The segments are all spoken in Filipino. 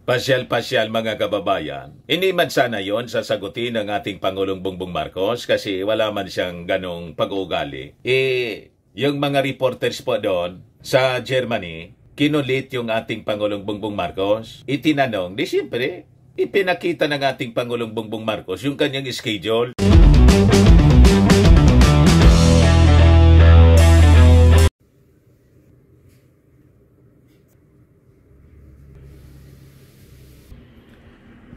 pasyal-pasyal mga kababayan. Hindi man sana yon sasagutin ng ating Pangulong Bongbong Marcos kasi wala man siyang ganong pag-uugali. Yung mga reporters po doon sa Germany, kinulit yung ating Pangulong Bongbong Marcos. Itinanong, di siyempre, ipinakita ng ating Pangulong Bongbong Marcos yung kanyang schedule.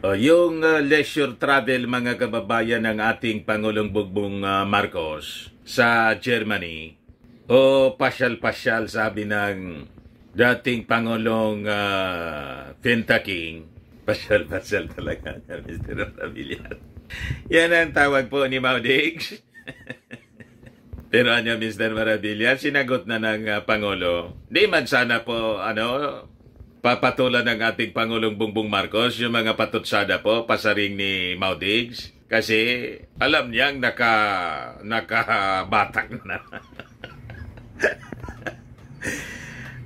Yung leisure travel mga kababayan ng ating Pangulong Bongbong Marcos sa Germany, pasyal-pasyal sabi ng dating Pangulong Fenta King, pasyal-pasyal talaga Mr. Rabillas. Yan ang tawag po ni Maudigs. Pero Mr. Maravillas, sinagot na ng Pangulo. Di man sana po, papatulan ng ating Pangulong Bongbong Marcos yung mga patutsada po, pasaring ni Maudigs. Kasi alam niyang nakabatak na.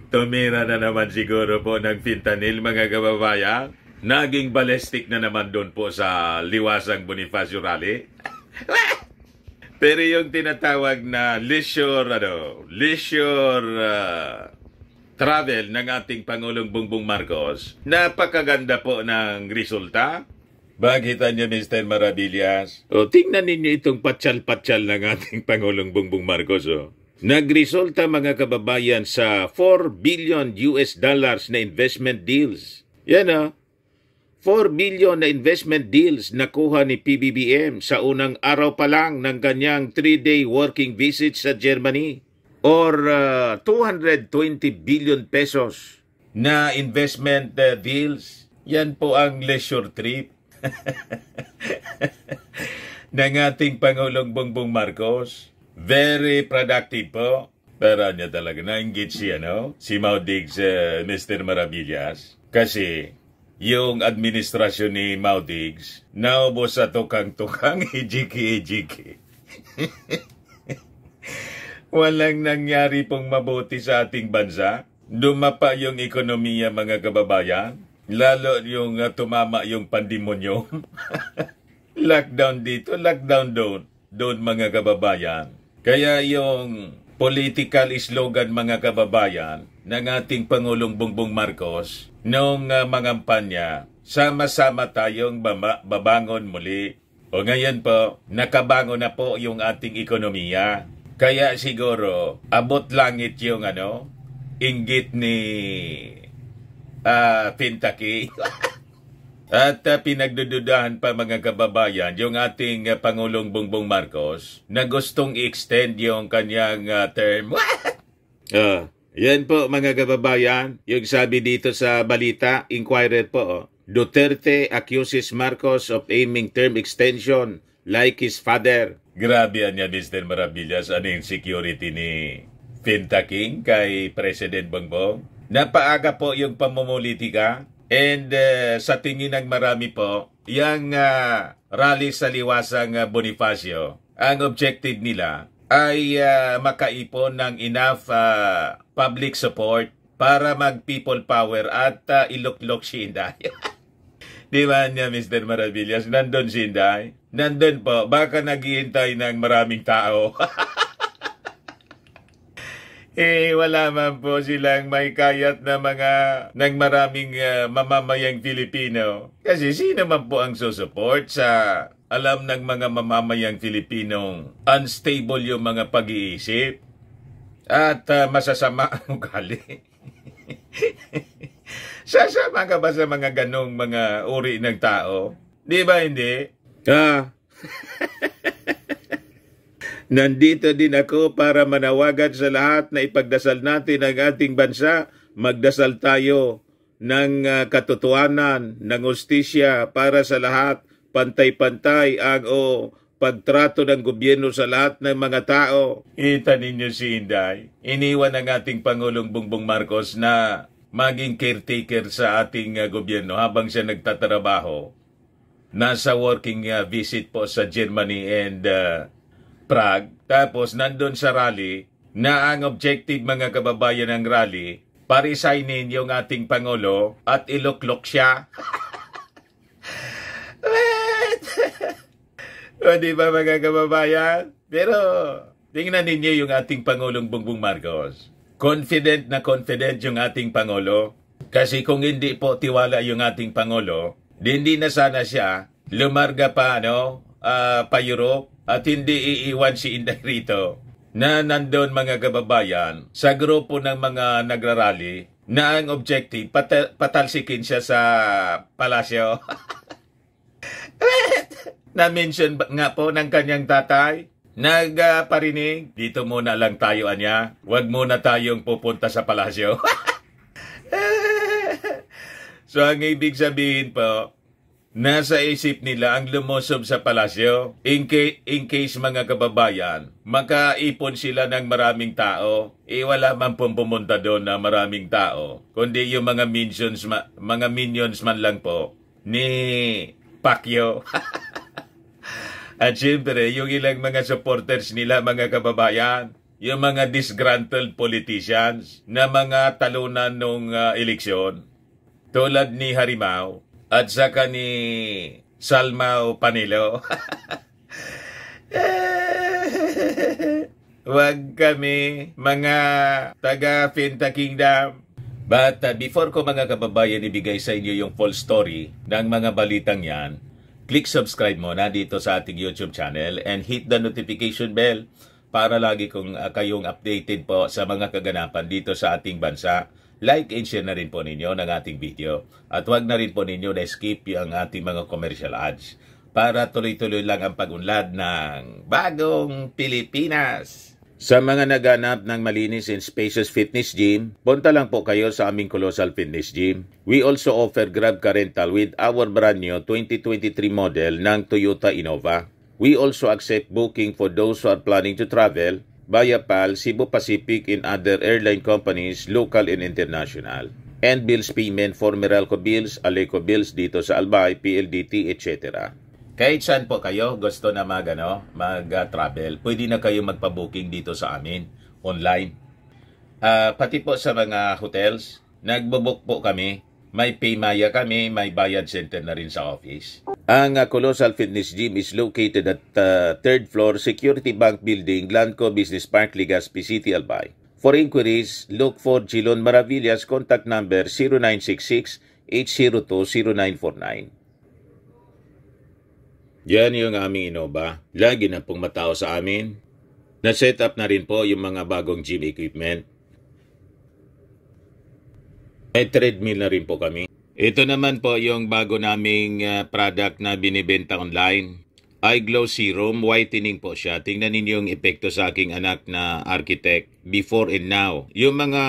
Tumira na naman siguro po ng fentanyl mga kababayan. Naging ballistic na naman doon po sa Liwasang Bonifacio Rally. Pero yung tinatawag na leisure travel ng ating Pangulong Bongbong Marcos, napakaganda po ng resulta. Bakit niyo, Mr. Maravillas? Tingnan ninyo itong patsal-patsal ng ating Pangulong Bongbong Marcos. Nagresulta mga kababayan sa $4 billion na investment deals. Yan 4 billion na investment deals nakuha ni PBBM sa unang araw pa lang ng kanyang 3-day working visit sa Germany. Or 220 billion pesos na investment deals. Yan po ang leisure trip ng ating Pangulong Bongbong Marcos. Very productive po. Pero niya talaga na-engage si Maudigs, Mr. Maravillas. Kasi yung administrasyon ni Maudigs naubos sa tukang-tukang hijiki-hijiki. Walang nangyari pong mabuti sa ating bansa. Dumapa yung ekonomiya mga kababayan. Lalo yung tumama yung pandemonyo. Lockdown dito, lockdown doon mga kababayan. Kaya yung political slogan mga kababayan ng ating Pangulong Bongbong Marcos noong mangampanya, sama-sama tayong babangon muli. O ngayon po, nakabangon na po yung ating ekonomiya. Kaya siguro, abot langit yung inggit ni Pintaki. At pinagdududahan pa mga kababayan yung ating Pangulong Bongbong Marcos na gustong i-extend yung kanyang term. Yan po mga kababayan, yung sabi dito sa balita, Inquirer po. Duterte accuses Marcos of aiming term extension like his father. Grabe niya, Mr. Maravillas, yung security ni Fenta King kay President Bongbong. Napaaga po yung pamumulitika and sa tingin ng marami po, yung rally sa Liwasang Bonifacio, ang objective nila ay makaipon ng enough public support para mag-people power at iluklok si Inday. Di ba niya, Mr. Maravillas? Nandun si Inday. Nandun po. Baka naghihintay ng maraming tao. Wala man po silang may kayat na ng maraming mamamayang Filipino. Kasi sino man po ang susupport sa alam ng mga mamamayang Filipinong unstable yung mga pag-iisip at masasama ang ugali. Sasama ka ba sa mga ganong mga uri ng tao? Di ba hindi? Nandito din ako para manawagan sa lahat na ipagdasal natin ang ating bansa. Magdasal tayo ng katotohanan, ng hustisya para sa lahat. Pantay-pantay ang pagtrato ng gobyerno sa lahat ng mga tao. Kita ninyo si Inday. Iniwan ng ating Pangulong Bongbong Marcos na maging caretaker sa ating gobyerno habang siya nagtatrabaho. Nasa working visit po sa Germany and Prague. Tapos nandun sa rally na ang objective mga kababayan ng rally Paresignin yung ating Pangulo at iluklok siya. O di ba mga kababayan? Pero tingnan ninyo yung ating Pangulong Bongbong Marcos. Confident na confident yung ating Pangulo. Kasi kung hindi po tiwala yung ating Pangulo, hindi na sana siya lumarga pa pa Europe at hindi iiwan si Inday rito na nandun mga kababayan sa grupo ng mga nagrarally na ang objective patalsikin siya sa palasyo. Na-mention nga po ng kanyang tatay, nagparinig, dito muna lang tayo anya, wag muna tayong pupunta sa palasyo. So ang ibig sabihin po, nasa isip nila ang lumusob sa palasyo in case mga kababayan, makaipon sila ng maraming tao, wala man pong pumunta doon na maraming tao, kundi yung mga minions man lang po ni Pacquiao. At syempre, yung ilang mga supporters nila, mga kababayan, yung mga disgruntled politicians na mga talunan nung eleksyon, tulad ni Harimau at saka ni Salmao Panilo. Wag kami, mga taga Finta Kingdom. But before ko mga kababayan ibigay sa inyo yung full story ng mga balitang yan, click subscribe muna dito sa ating YouTube channel and hit the notification bell para lagi kayong updated po sa mga kaganapan dito sa ating bansa. Like and share na rin po ninyo ng ating video. At huwag na rin po ninyo na-skip yung ating mga commercial ads para tuloy-tuloy lang ang pag-unlad ng bagong Pilipinas. Sa mga naghanap ng malinis and spacious fitness gym, punta lang po kayo sa aming Colossal Fitness Gym. We also offer Grab Car Rental with our brand new 2023 model ng Toyota Innova. We also accept booking for those who are planning to travel via PAL, Cebu Pacific, and other airline companies, local and international. And bills payment for Meralco bills, Aleco bills dito sa Albay, PLDT, etc. Kahit saan po kayo gusto na mag-travel, pwede na kayo magpa-booking dito sa amin, online. Pati po sa mga hotels, nagbo-book po kami. May Paymaya kami, may bayad center na rin sa office. Ang Colossal Fitness Gym is located at 3rd floor Security Bank Building, Landco Business Park, Legazpi City, Albay. For inquiries, look for Gilon Maravillas, contact number 0966-802-0949. Yan yung aming Innova. Lagi na pong matao sa amin. Na-set up na rin po yung mga bagong gym equipment. May treadmill na rin po kami. Ito naman po yung bago naming product na binibenta online. Eye Glow Serum, whitening po siya. Tingnan ninyo yung epekto sa aking anak na architect before and now. Yung mga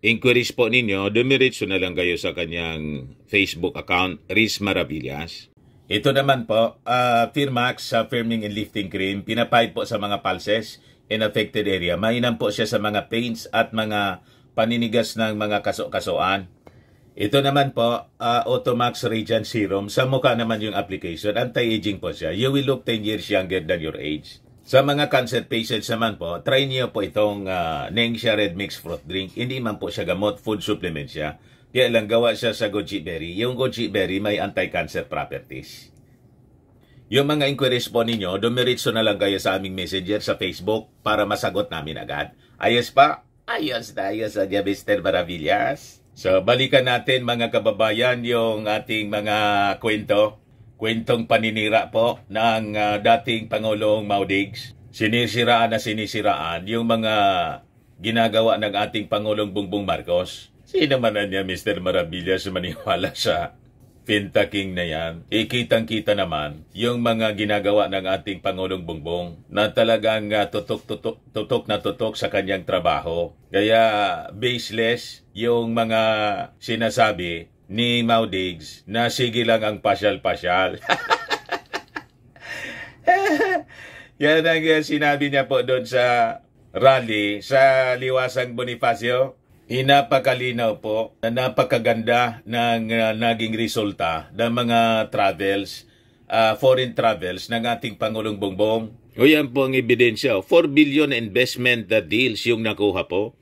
inquiries po ninyo, dumiretso na lang kayo sa kanyang Facebook account, Riz Maravillas. Ito naman po, Firmax Firming and Lifting Cream, pinapahid po sa mga pulses in affected area. Mainam po siya sa mga pains at mga paninigas ng mga kaso-kasoan. Ito naman po, Automax Radiant Serum. Sa mukha naman yung application. Anti-aging po siya. You will look 10 years younger than your age. Sa mga cancer patients naman po, try niyo po itong Nengxia Red Mix Fruit Drink. Hindi man po siya gamot, food supplement siya. Kaya lang gawa siya sa goji berry. Yung goji berry may anti-cancer properties. Yung mga inquiries po ninyo, dumiretso na lang kayo sa aming messenger sa Facebook para masagot namin agad. Ayos pa? Ayos na ayos ang Mr. Maravillas. So, balikan natin mga kababayan yung ating mga kwento. Kwentong paninira po ng dating Pangulong Maudigs. Sinisiraan yung mga ginagawa ng ating Pangulong Bongbong Marcos. Sino man niya, Mr. Maravillas, maniwala sa Finta King na yan? Kitang-kita naman yung mga ginagawa ng ating Pangulong Bongbong na talagang tutok na tutok sa kanyang trabaho. Kaya baseless yung mga sinasabi ni Maudigs na sige lang ang pasyal-pasyal. Yan ang sinabi niya po doon sa rally sa Liwasang Bonifacio. Napakalinaw po na napakaganda ng naging resulta ng mga travels, foreign travels ng ating Pangulong Bongbong. O yan po ang ebidensya. 4 billion investment deals yung nakuha po.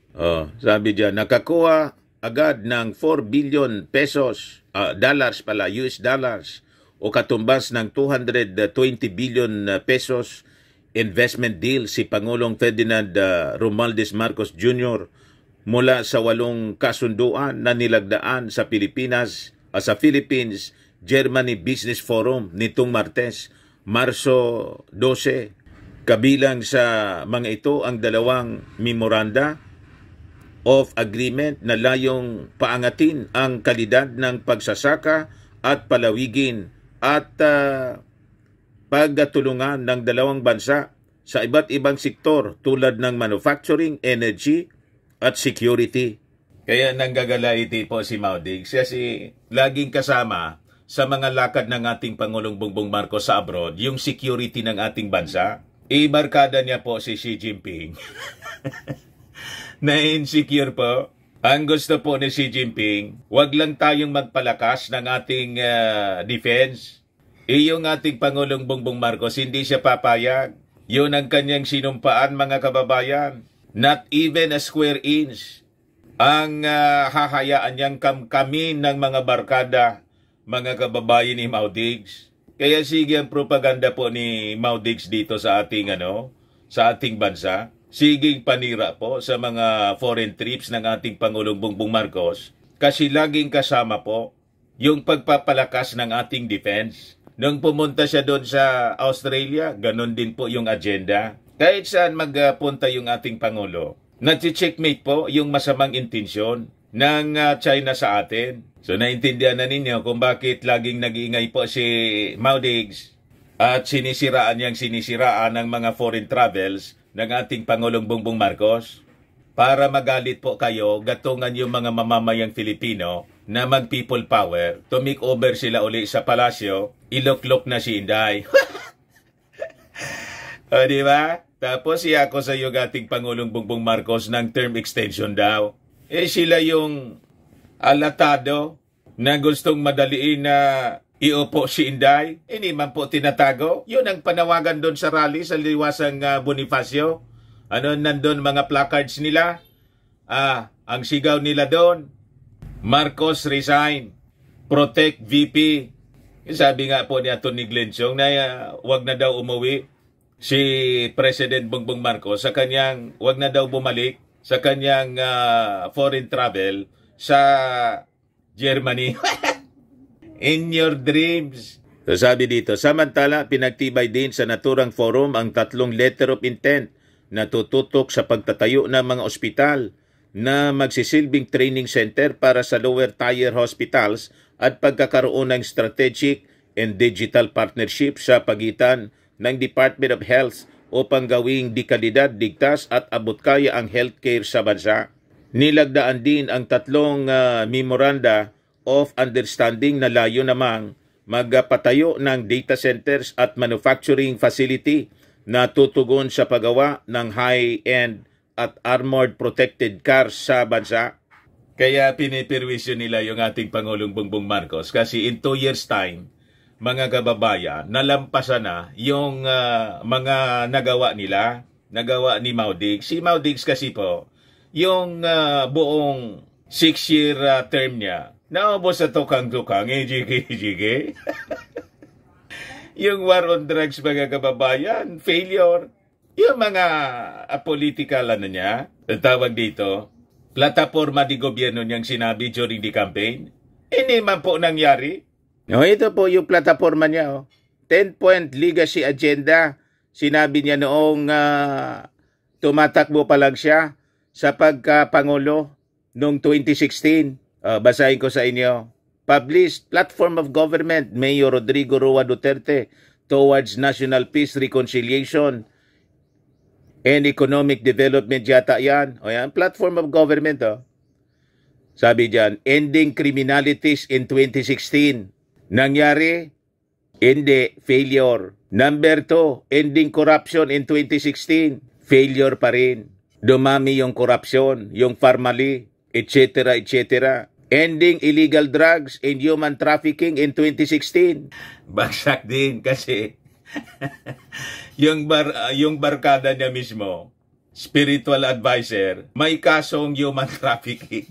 Sabi diyan, nakakuha agad ng 4 billion pesos, dollars pala, US dollars, o katumbas ng 220 billion pesos investment deal si Pangulong Ferdinand Romualdez Marcos Jr. mula sa 8 kasunduan na nilagdaan sa Philippines Germany Business Forum nitong Martes, Marso 12. Kabilang sa mga ito ang 2 memoranda of agreement na layong paangatin ang kalidad ng pagsasaka at palawigin at pagtulungan ng 2 bansa sa iba't ibang sektor tulad ng manufacturing, energy at security. Kaya nanggagalaiti po si Maudig kasi laging kasama sa mga lakad ng ating Pangulong Bongbong Marcos sa abroad yung security ng ating bansa. Ibarkada niya po si Xi Jinping. Na-insecure po. Ang gusto po ni Xi Jinping, wag lang tayong magpalakas ng ating defense. Yung ating Pangulong Bongbong Marcos, hindi siya papayag. Yun ang kanyang sinumpaan, mga kababayan. Not even a square inch ang hahayaan niyang kamkamin ng mga barkada, mga kababayan ni Maudigs. Kaya sige ang propaganda po ni Maudigs dito sa ating sa ating bansa. Siging panira po sa mga foreign trips ng ating Pangulong Bongbong Marcos kasi laging kasama po yung pagpapalakas ng ating defense. Nung pumunta siya doon sa Australia, ganun din po yung agenda. Kahit saan magpunta yung ating Pangulo, nati-checkmate po yung masamang intensyon ng China sa atin. So naintindihan na ninyo kung bakit laging nag-iingay po si Maudigs at sinisiraan ng mga foreign travels ng ating Pangulong Bongbong Marcos. Para magalit po kayo, gatungan yung mga mamamayang Filipino na mag-people power, tumik over sila uli sa palasyo, iloklok na si Inday. O, di ba? Tapos ako sa iyo ating Pangulong Bongbong Marcos ng term extension daw. Sila yung alatado na gustong madaliin na iupo si Inday. Hindi man po tinatago. Yun ang panawagan doon sa rally sa Liwasang Bonifacio. Nandun mga placards nila. Ang sigaw nila doon, Marcos resign, protect VP. Sabi nga po ni Atty. Glenchong na wag na daw umuwi si President Bongbong Marcos sa kanyang, wag na daw bumalik sa kanyang foreign travel sa Germany. In your dreams. So sabi dito, samantala pinagtibay din sa naturang forum ang 3 letter of intent na tututok sa pagtatayo ng mga ospital na magsisilbing training center para sa lower tier hospitals at pagkakaroon ng strategic and digital partnership sa pagitan ng Department of Health upang gawing dikalidad, digtas at abot-kaya ang healthcare sa bansa. Nilagdaan din ang 3 memoranda of understanding na layo namang magpatayo ng data centers at manufacturing facility na tutugon sa paggawa ng high-end at armored protected cars sa bansa. Kaya pinipirwisyo nila yung ating Pangulong Bongbong Marcos kasi in 2 years time, mga kababayan, nalampasan na yung mga nagawa ni Maudigs. Si Maudigs kasi po, yung buong 6-year term niya, naubos sa tukang-tukang, jige. Yung war on drugs, mga kababayan, failure. Yung mga political niya, tawag dito, plataforma di gobyerno niyang sinabi during the campaign, hindi man po nangyari. Ito po yung plataforma niya. 10-point legacy agenda. Sinabi niya noong tumatakbo pa lang siya sa pagkapangulo noong 2016. Basahin ko sa inyo. Published Platform of Government, Mayor Rodrigo Roa Duterte towards National Peace, Reconciliation, and Economic Development yata yan. Platform of Government. Sabi diyan, ending criminalities in 2016. Nangyari? Hindi, failure. Number 2, ending corruption in 2016. Failure pa rin. Dumami yung corruption, yung formally, etc., etc. Ending illegal drugs and human trafficking in 2016. Bagsak din kasi yung barkada niya mismo, spiritual advisor, may kasong human trafficking.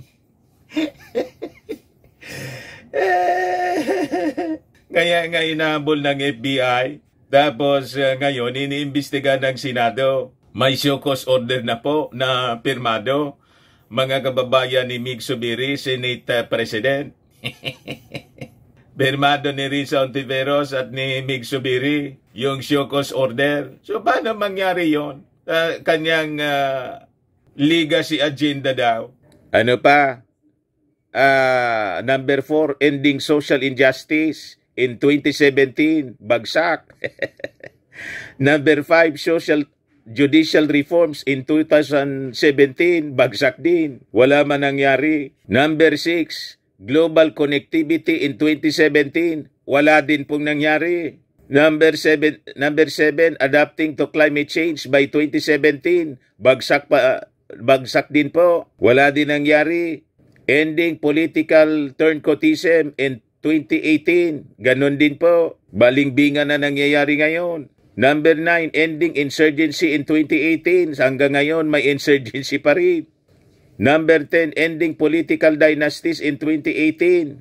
Kaya nga inahabol ng FBI, tapos ngayon iniimbestiga ng Senado. May show cause order na po na pirmado, mga kababayan ni Mig Zubiri, Senate President. Pirmado ni Risa Ontiveros at ni Mig Zubiri yung show cause order. So paano mangyari yon? Kanyang legacy agenda daw. Ano pa? Number 4, ending social injustice in 2017, bagsak. Number 5, judicial reforms in 2017, bagsak din. Wala man nangyari. Number 6, global connectivity in 2017, wala din pong nangyari. Number 7, adapting to climate change by 2017, bagsak din po. Wala din nangyari. Ending political turncoatism in 2018, ganon din po. Balingbingan na nangyayari ngayon. Number 9, ending insurgency in 2018. Hanggang ngayon, may insurgency pa rin. Number 10, ending political dynasties in 2018.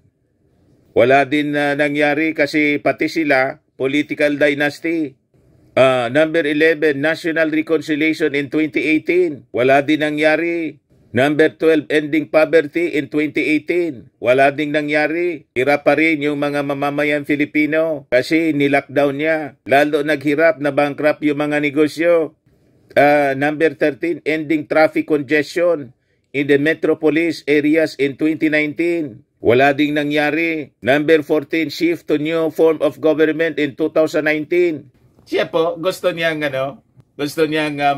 Wala din nangyari kasi pati sila, political dynasty. Number 11, national reconciliation in 2018. Wala din nangyari. Number 12, ending poverty in 2018. Wala ding nangyari. Hirap pa rin yung mga mamamayan Filipino kasi nilockdown niya. Lalo naghirap na bankrupt yung mga negosyo. Number 13, ending traffic congestion in the metropolis areas in 2019. Wala ding nangyari. Number 14, shift to new form of government in 2019. Siya po, gusto niyang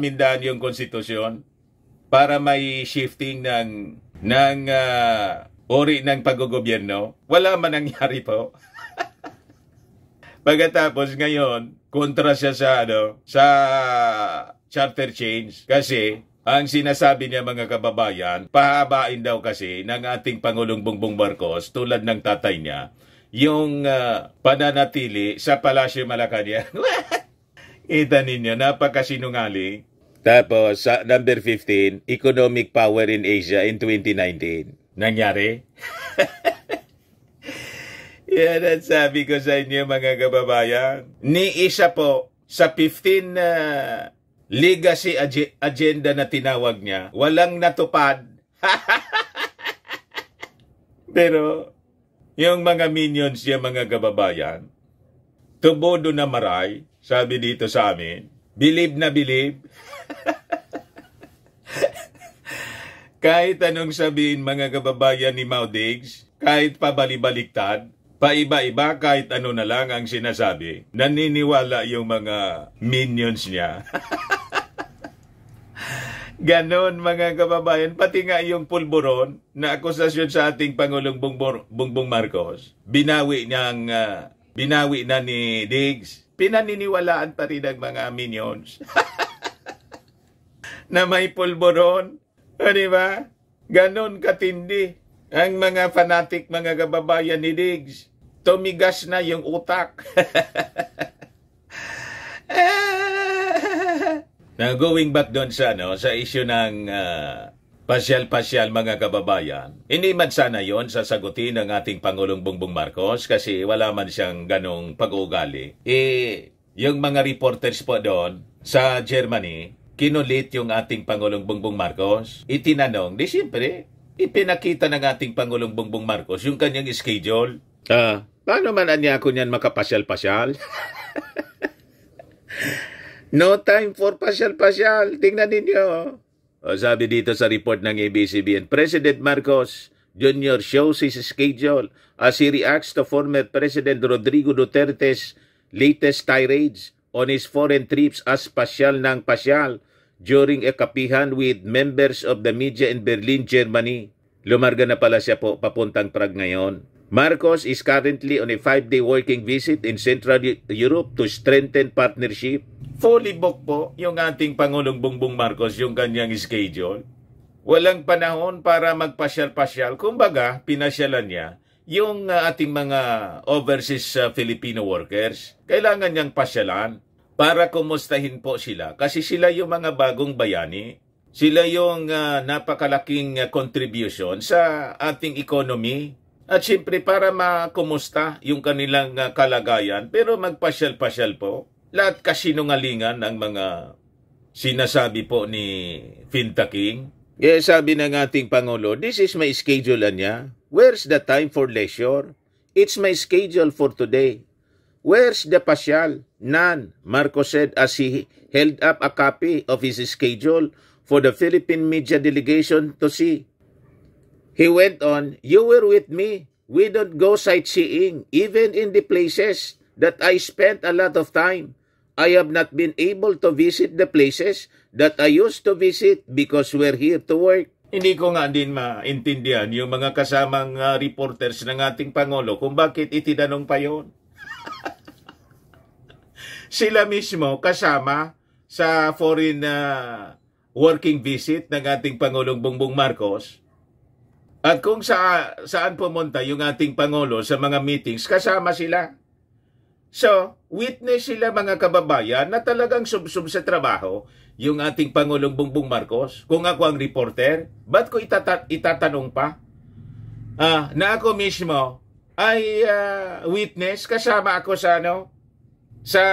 mindahan yung konstitusyon para may shifting ng ori ng paggogobyerno. Wala man nangyari po. Pagkatapos ngayon, kontra siya sa charter change kasi ang sinasabi niya mga kababayan, pahabain daw kasi ng ating Pangulong Bongbong Marcos tulad ng tatay niya yung pananatili sa Palasyo Malacanang. Kita ninyo, napakasinungaling. Tapos, sa number 15, economic power in Asia in 2019. Nangyari? Yan ang sabi ko sa inyo mga kababayan. Ni isa po sa 15 legacy agenda na tinawag niya, walang natupad. Pero, yung mga minions niya mga kababayan, tubodo na maray, sabi dito sa amin, believe na believe. Kahit anong sabihin mga kababayan ni Maudigs, kahit pabalibaliktad, paiba-iba kahit ano na lang ang sinasabi, naniniwala yung mga minions niya. Ganon mga kababayan, pati nga yung pulburon na akusasyon sa ating Pangulong Bongbong Marcos, binawi na ni Diggs, pinaniniwalaan pa rin ang mga minions. Na may pulburon. O, diba? Ganon katindi. Ang mga fanatic, mga kababayan ni Diggs, tumigas na yung utak. Now, going back doon sa issue ng pasyal-pasyal mga kababayan, hindi man sana yon sasagutin ng ating Pangulong Bongbong Marcos kasi wala man siyang ganong pag-uugali. Yung mga reporters po doon sa Germany, kinulit yung ating Pangulong Bongbong Marcos, itinanong, di siyempre, ipinakita ng ating Pangulong Bongbong Marcos yung kanyang schedule. Paano man niya ako niyan makapasyal-pasyal? No time for pasyal-pasyal. Tingnan ninyo. Sabi dito sa report ng ABS-CBN, President Marcos Jr. shows his schedule as he reacts to former President Rodrigo Duterte's latest tirades on his foreign trips as pasyal ng pasyal during a kapihan with members of the media in Berlin, Germany. Lumarga na pala siya po papuntang Prague ngayon. Marcos is currently on a 5-day working visit in Central Europe to strengthen partnership. Fully booked po yung ating Pangulong Bongbong Marcos yung kanyang schedule. Walang panahon para magpasyal-pasyal. Kumbaga, pinasyalan niya yung ating mga overseas Filipino workers. Kailangan niyang pasyalan para kumustahin po sila. Kasi sila yung mga bagong bayani. Sila yung napakalaking contribution sa ating economy. At siyempre para makumusta yung kanilang kalagayan. Pero magpasyal-pasyal po. Lahat kasinungalingan ang mga sinasabi po ni Finta King. Sabi ng ating Pangulo, this is my schedule niya. Where's the time for leisure? It's my schedule for today. Where's the pasyal? None, Marcos said as he held up a copy of his schedule for the Philippine media delegation to see. He went on, you were with me. We don't go sightseeing, even in the places that I spent a lot of time. I have not been able to visit the places that I used to visit because we're here to work. Hindi ko nga din maintindihan yung mga kasamang reporters ng ating Pangulo kung bakit itinanong pa yon. Sila mismo kasama sa foreign working visit ng ating Pangulong Bongbong Marcos. At kung saan pumunta yung ating Pangulo sa mga meetings, kasama sila. So, witness sila mga kababayan na talagang sub-sub sa trabaho yung ating Pangulong Bongbong Marcos. Kung ako ang reporter, ba't ko itatanong pa? Na ako mismo ay witness, kasama ako sa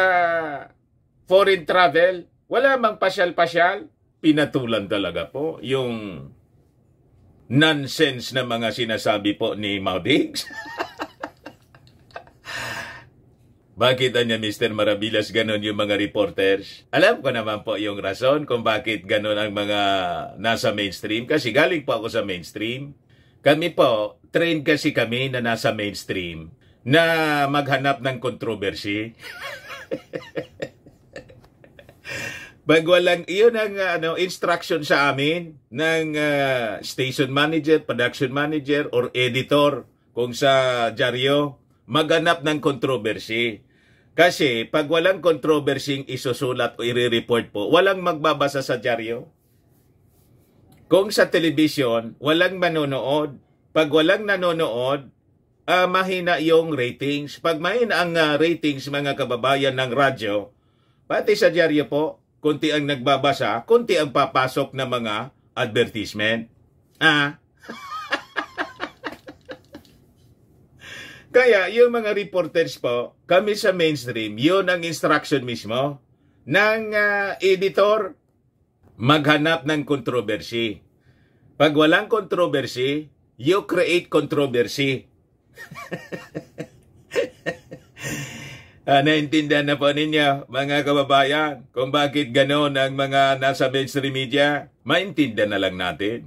foreign travel. Wala mang pasyal-pasyal. Pinatulan talaga po yung nonsense na mga sinasabi po ni Maudigs. Bakit niya Mr. Maravillas ganon yung mga reporters? Alam ko naman po yung rason kung bakit ganon ang mga nasa mainstream. Kasi galing po ako sa mainstream. Kami po, trained kasi kami na nasa mainstream na maghanap ng controversy. Pag walang, iyon ang instruction sa amin ng station manager, production manager, or editor kung sa dyaryo, maghanap ng controversy. Kasi pag walang controversy isusulat o i-report po, walang magbabasa sa dyaryo. Kung sa television, walang manonood. Pag walang nanonood, mahina yung ratings. Pag mahina ang ratings mga kababayan ng radyo, pati sa dyaryo po, konti ang nagbabasa, konti ang papasok na mga advertisement. Kaya yung mga reporters po, kami sa mainstream, yun ang instruction mismo ng editor, maghanap ng controversy. Pag walang controversy, you create controversy. Naintindihan na po ninyo, mga kababayan, kung bakit gano'n ang mga nasa mainstream media? Maintindihan na lang natin.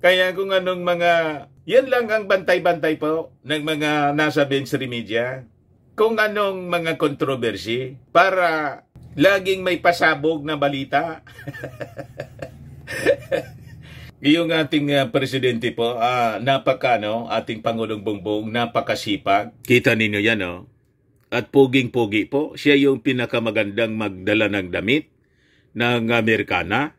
Kaya kung anong yan lang ang bantay-bantay po ng mga nasa mainstream media. Kung anong mga controversy para laging may pasabog na balita. Yung ating presidente po, ating Pangulong Bongbong, napakasipag. Kita ninyo yan, At puging-pugi po, siya yung pinakamagandang magdala ng damit ng Amerikana.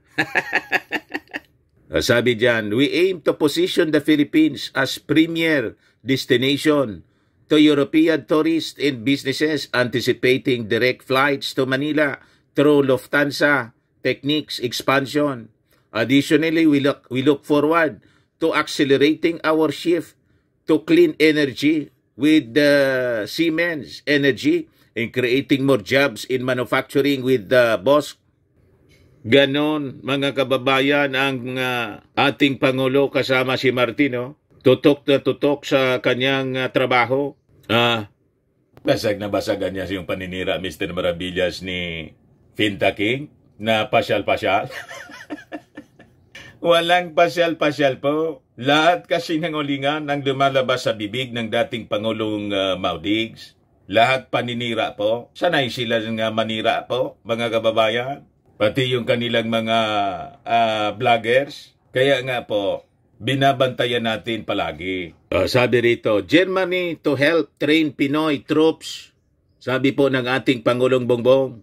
Sabi diyan, we aim to position the Philippines as premier destination to European tourists and businesses anticipating direct flights to Manila through Lufthansa Technics expansion. Additionally, we look forward to accelerating our shift to clean energy with Siemens Energy and creating more jobs in manufacturing with Bosch. Ganon, mga kababayan, ang ating Pangulo kasama si Martino. Tutok na tutok sa kanyang trabaho. Basag na basagan niya yung paninira, Mr. Maravillas, ni Finta King na pasyal-pasyal. Walang pasyal-pasyal po. Lahat kasi ng ulingan ang lumalabas sa bibig ng dating Pangulong Maudigs. Lahat paninira po. Sanay sila nga manira po, mga kababayan. Pati yung kanilang mga vloggers. Kaya nga po, binabantayan natin palagi. Sabi rito, Germany to help train Pinoy troops. Sabi po ng ating Pangulong Bongbong.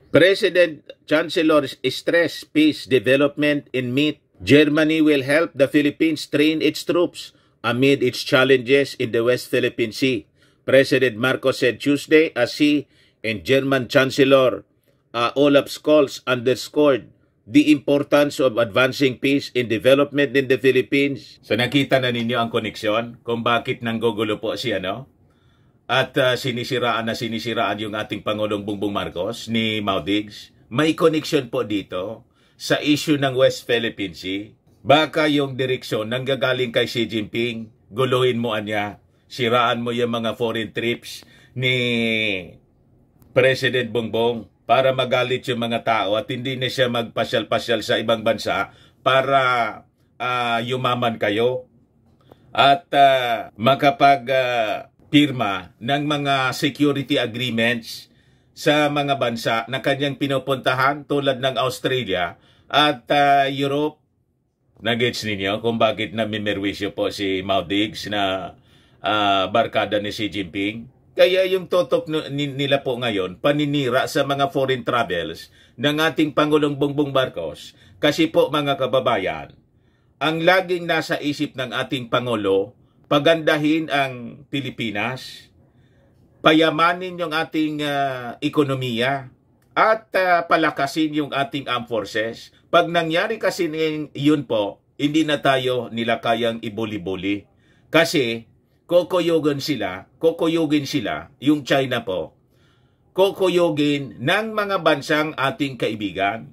President Chancellor stress peace development in meet. Germany will help the Philippines train its troops amid its challenges in the West Philippine Sea. President Marcos said Tuesday as he and German Chancellor Olaf Scholz underscored the importance of advancing peace and development in the Philippines. So nakita na ninyo ang koneksyon kung bakit nanggugulo po si at sinisiraan yung ating Pangulong Bongbong Marcos ni Mau Diggs. May koneksyon po dito sa issue ng West Philippine Sea. Baka yung direksyon nanggagaling kay Xi Jinping, guluhin mo niya, siraan mo yung mga foreign trips ni President Bongbong para magalit yung mga tao at hindi na siya magpasyal-pasyal sa ibang bansa para yumaman kayo at makapag-pirma ng mga security agreements sa mga bansa na kanyang pinupuntahan tulad ng Australia at Europe. Nagets ninyo kung bakit namimerwisyo po si Mau Diggs na barkada ni Xi Jinping? Kaya yung totok nila po ngayon, paninira sa mga foreign travels ng ating Pangulong Bongbong Marcos. Kasi po mga kababayan, ang laging nasa isip ng ating Pangulo, pagandahin ang Pilipinas, payamanin yung ating ekonomiya, at palakasin yung ating armed forces. Pag nangyari kasi yun po, hindi na tayo nila kayang ibuli-buli. Kasi kokuyugin sila, yung China po, kokuyugin ng mga bansang ating kaibigan.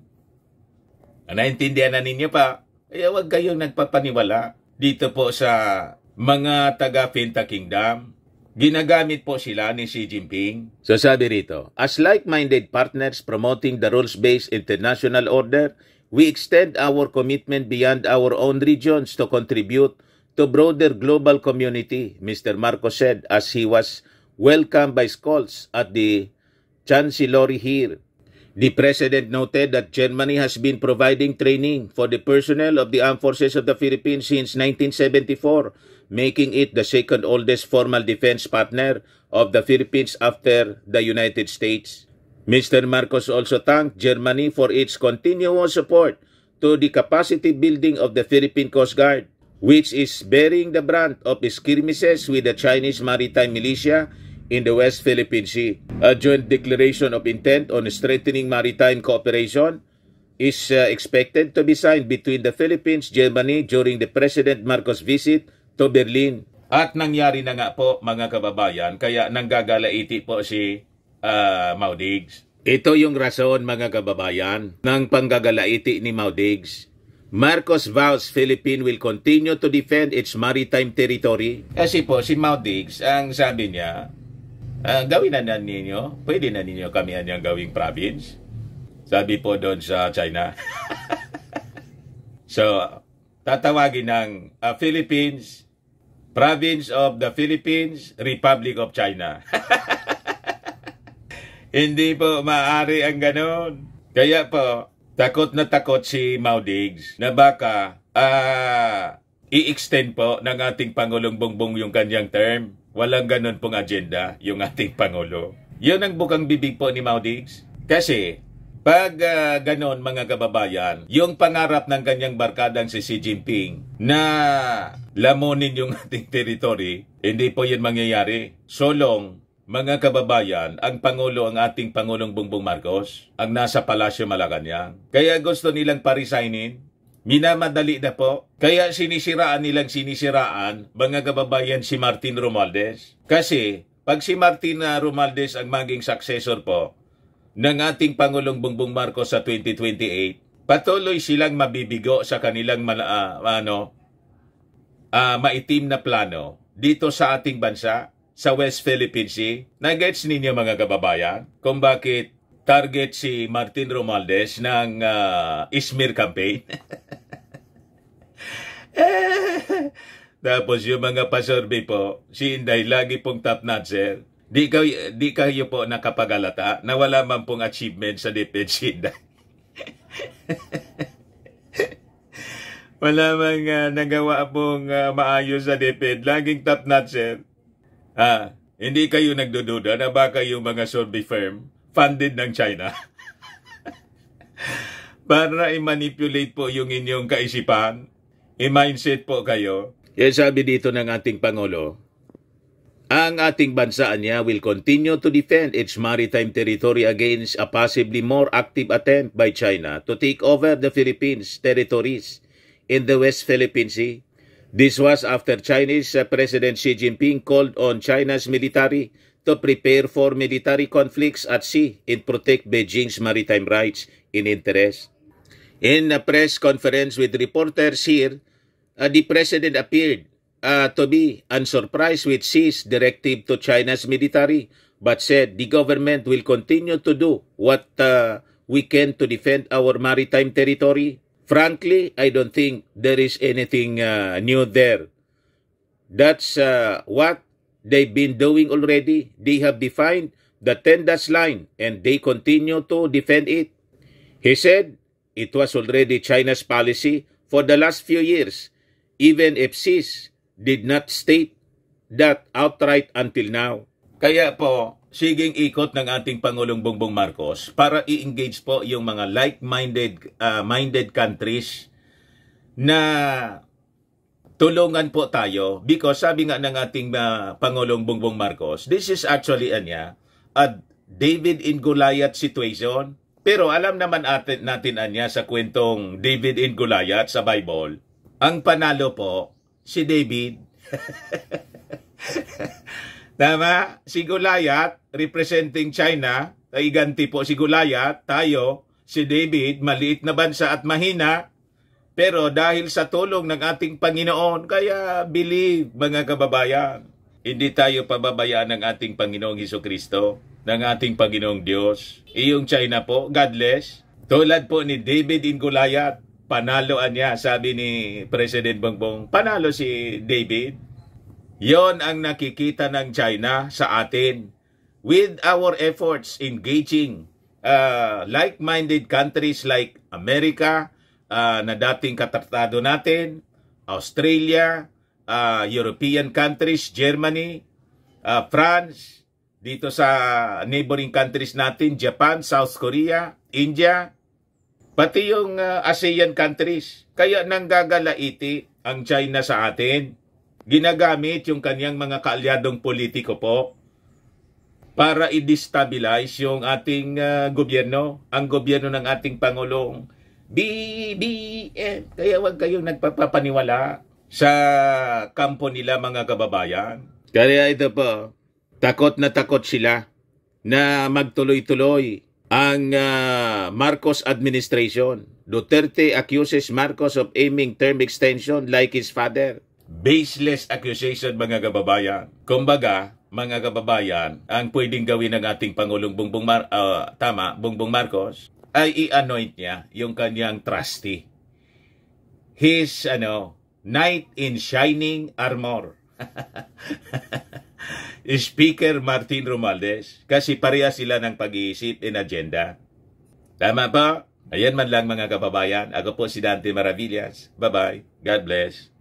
Naintindihan na ninyo pa? Kaya huwag kayong nagpapaniwala dito po sa mga taga-Finta Kingdom. Ginagamit po sila ni Xi Jinping. So sabi rito, as like-minded partners promoting the rules-based international order, we extend our commitment beyond our own regions to contribute to broader global community, Mr. Marcos said as he was welcomed by Scholz at the Chancellery here. The President noted that Germany has been providing training for the personnel of the Armed Forces of the Philippines since 1974, making it the second oldest formal defense partner of the Philippines after the United States. Mr. Marcos also thanked Germany for its continuous support to the capacity building of the Philippine Coast Guard, which is bearing the brunt of skirmishes with the Chinese maritime militia in the West Philippine Sea. A joint declaration of intent on strengthening maritime cooperation is expected to be signed between the Philippines and Germany during the President Marcos visit to Berlin. At nangyari na nga po mga kababayan, kaya nanggagalaiti po si Mau Diggs. Ito yung rason mga kababayan ng panggagalaiti ni Mau Diggs. Marcos vows Philippines will continue to defend its maritime territory. Kasi po si Mau Diggs, ang sabi niya, gawin na ninyo, pwede na ninyo kami anyang gawing province. Sabi po doon sa China. So, tatawagin ng Philippines, Province of the Philippines, Republic of China. Hindi po maaari ang ganon. Kaya po, takot na takot si Mau Diggs na baka i-extend po ng ating Pangulong Bongbong yung kanyang term. Walang ganon pong agenda yung ating Pangulo. Yun ang bukang bibig po ni Mau Diggs. Kasi pag ganon mga kababayan, yung pangarap ng kanyang barkadang si Xi Jinping na lamunin yung ating territory, hindi po yun mangyayari. So long, mga kababayan, ang Pangulo, ang ating Pangulong Bongbong Marcos, ang nasa Palasyo Malacanang. Kaya gusto nilang paresignin. Minamadali na po. Kaya sinisiraan, mga kababayan, si Martin Romualdez. Kasi, pag si Martin Romualdez ang maging successor po ng ating Pangulong Bongbong Marcos sa 2028, patuloy silang mabibigo sa kanilang maitim na plano dito sa ating bansa, sa West Philippine Sea. Nagets ninyo mga kababayan kung bakit target si Martin Romualdez ng smear campaign? Tapos yung mga pasurvey po, si Inday lagi pong top notcher. Di kayo po nakapagalata na wala man pong achievement sa DepEd si Inday. Wala mang nagawa pong maayos sa DepEd. Laging top notcher. Hindi kayo nagdududa na baka yung mga survey firm funded ng China para i-manipulate po yung inyong kaisipan, i-mindset po kayo. Kaya sabi dito ng ating Pangulo, ang ating bansa niya will continue to defend its maritime territory against a possibly more active attempt by China to take over the Philippines territories in the West Philippine Sea. This was after Chinese President Xi Jinping called on China's military to prepare for military conflicts at sea and protect Beijing's maritime rights and interests. In a press conference with reporters here, the President appeared to be unsurprised with Xi's directive to China's military, but said the government will continue to do what we can to defend our maritime territory. Frankly, I don't think there is anything new there. That's what they've been doing already. They have defined the 10-dash line and they continue to defend it. He said it was already China's policy for the last few years, even if Xi did not state that outright until now. Kaya po, siging ikot ng ating Pangulong Bongbong Marcos para i-engage po yung mga like-minded countries na tulungan po tayo, because sabi nga ng ating Pangulong Bongbong Marcos, this is actually a David and Goliath situation. Pero alam naman natin sa kwentong David and Goliath sa Bible, ang panalo po si David. Tama? Si Goliath, representing China, iganti po si Goliath, tayo, si David, maliit na bansa at mahina, pero dahil sa tulong ng ating Panginoon, kaya believe, mga kababayan, hindi tayo pababayaan ng ating Panginoong Hesukristo, ng ating Panginoong Diyos. Iyong China po, godless, tulad po ni David in Goliath, panaloan niya, sabi ni President Bongbong, panalo si David. Yon ang nakikita ng China sa atin. With our efforts engaging like-minded countries like America, na dating katratado natin, Australia, European countries, Germany, France, dito sa neighboring countries natin, Japan, South Korea, India, pati yung ASEAN countries. Kaya nanggagalaiti ang China sa atin. Ginagamit yung kanyang mga kaalyadong politiko po para i-destabilize yung ating gobyerno, ang gobyerno ng ating Pangulong BBM. Kaya wag kayong nagpapaniwala sa kampo nila, mga kababayan. Kaya ito po, takot na takot sila na magtuloy-tuloy ang Marcos administration. Duterte accuses Marcos of aiming term extension like his father. Baseless accusation, mga kababayan. Kumbaga, mga kababayan, ang pwedeng gawin ng ating Pangulong Bongbong Marcos ay i-anoint niya yung kanyang trustee. His knight in shining armor. Speaker Martin Romualdez, kasi pareha sila ng pag-iisip and agenda. Tama ba? Ayan man lang, mga kababayan. Ako po si Dante Maravillas. Bye-bye. God bless.